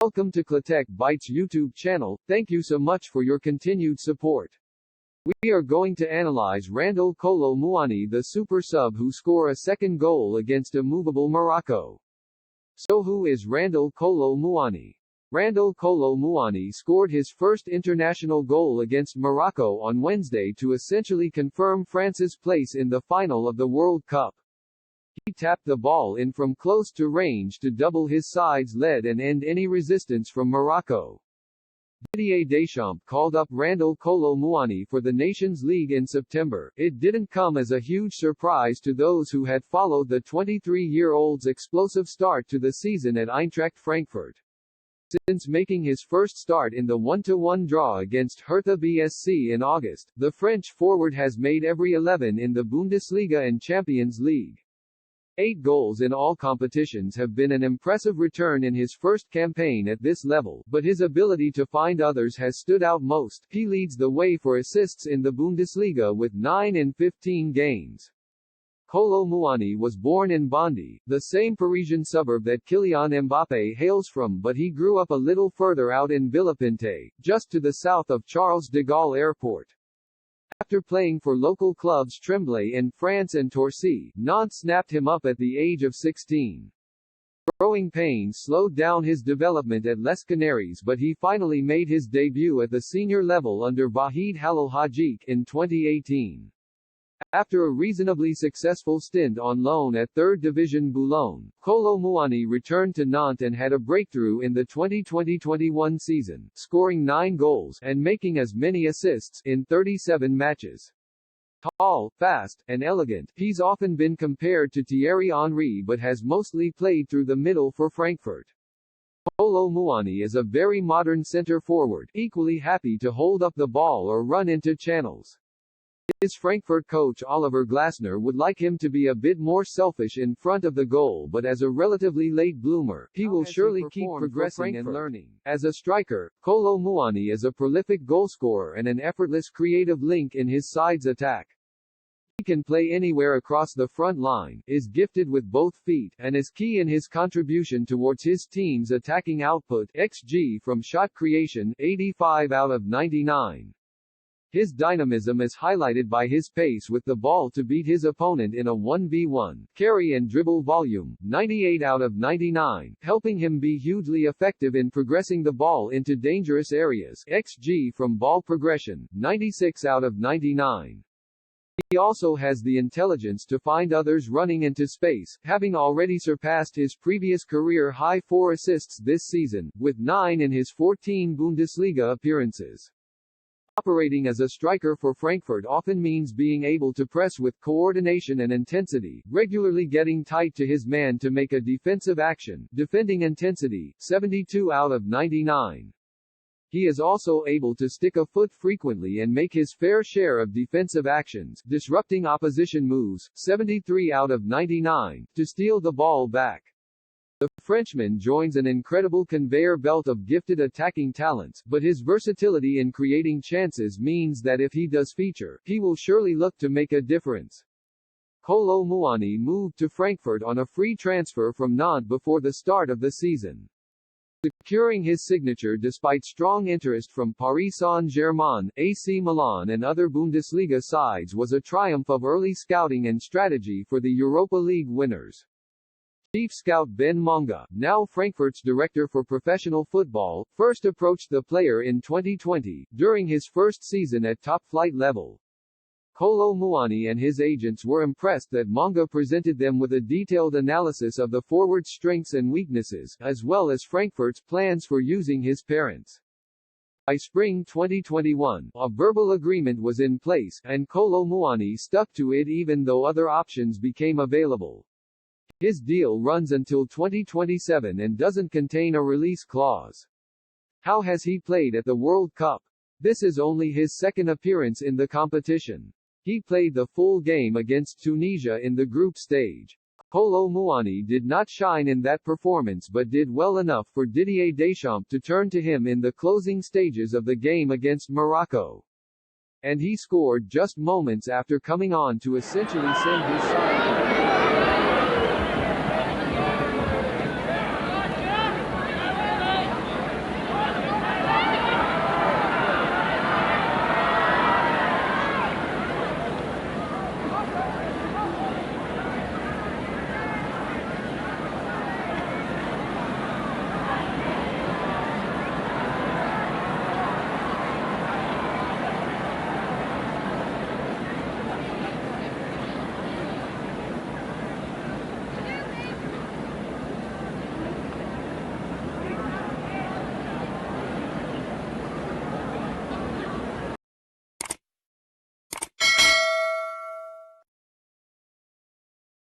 Welcome to Tech Bytes YouTube channel. Thank you so much for your continued support. We are going to analyze Randal Kolo Muani, the super sub who score a second goal against immovable Morocco. So who is Randal Kolo Muani? Randal Kolo Muani scored his first international goal against Morocco on Wednesday to essentially confirm France's place in the final of the World Cup. He tapped the ball in from close to range to double his side's lead and end any resistance from Morocco. Didier Deschamps called up Randal Kolo Muani for the Nations League in September. It didn't come as a huge surprise to those who had followed the 23-year-old's explosive start to the season at Eintracht Frankfurt. Since making his first start in the 1-1 draw against Hertha BSC in August, the French forward has made every 11 in the Bundesliga and Champions League. 8 goals in all competitions have been an impressive return in his first campaign at this level, but his ability to find others has stood out most. He leads the way for assists in the Bundesliga with 9 in 15 games. Kolo Muani was born in Bondy, the same Parisian suburb that Kylian Mbappé hails from, but he grew up a little further out in Villepinte, just to the south of Charles de Gaulle Airport. After playing for local clubs Tremblay in France and Torcy, Nantes snapped him up at the age of 16. Growing pains slowed down his development at Les Canaries, but he finally made his debut at the senior level under Vahid Halil Hajic in 2018. After a reasonably successful stint on loan at 3rd Division Boulogne, Kolo Muani returned to Nantes and had a breakthrough in the 2020-21 season, scoring 9 goals and making as many assists in 37 matches. Tall, fast, and elegant, he's often been compared to Thierry Henry but has mostly played through the middle for Frankfurt. Kolo Muani is a very modern center forward, equally happy to hold up the ball or run into channels. His Frankfurt coach Oliver Glasner would like him to be a bit more selfish in front of the goal, but as a relatively late bloomer, he will surely keep progressing and learning. As a striker, Kolo Muani is a prolific goalscorer and an effortless creative link in his side's attack. He can play anywhere across the front line, is gifted with both feet, and is key in his contribution towards his team's attacking output (XG) from shot creation, 85 out of 99. His dynamism is highlighted by his pace with the ball to beat his opponent in a 1v1, carry and dribble volume, 98 out of 99, helping him be hugely effective in progressing the ball into dangerous areas, XG from ball progression, 96 out of 99. He also has the intelligence to find others running into space, having already surpassed his previous career high 4 assists this season, with 9 in his 14 Bundesliga appearances. Operating as a striker for Frankfurt often means being able to press with coordination and intensity, regularly getting tight to his man to make a defensive action, defending intensity, 72 out of 99. He is also able to stick a foot frequently and make his fair share of defensive actions, disrupting opposition moves, 73 out of 99, to steal the ball back. The Frenchman joins an incredible conveyor belt of gifted attacking talents, but his versatility in creating chances means that if he does feature, he will surely look to make a difference. Kolo Muani moved to Frankfurt on a free transfer from Nantes before the start of the season. Securing his signature despite strong interest from Paris Saint-Germain, AC Milan and other Bundesliga sides was a triumph of early scouting and strategy for the Europa League winners. Chief scout Ben Monga, now Frankfurt's director for professional football, first approached the player in 2020, during his first season at top-flight level. Kolo Muani and his agents were impressed that Monga presented them with a detailed analysis of the forward's strengths and weaknesses, as well as Frankfurt's plans for using his parents. By spring 2021, a verbal agreement was in place, and Kolo Muani stuck to it even though other options became available. His deal runs until 2027 and doesn't contain a release clause. How has he played at the World Cup? This is only his second appearance in the competition. He played the full game against Tunisia in the group stage. Kolo Muani did not shine in that performance but did well enough for Didier Deschamps to turn to him in the closing stages of the game against Morocco. And he scored just moments after coming on to essentially send his side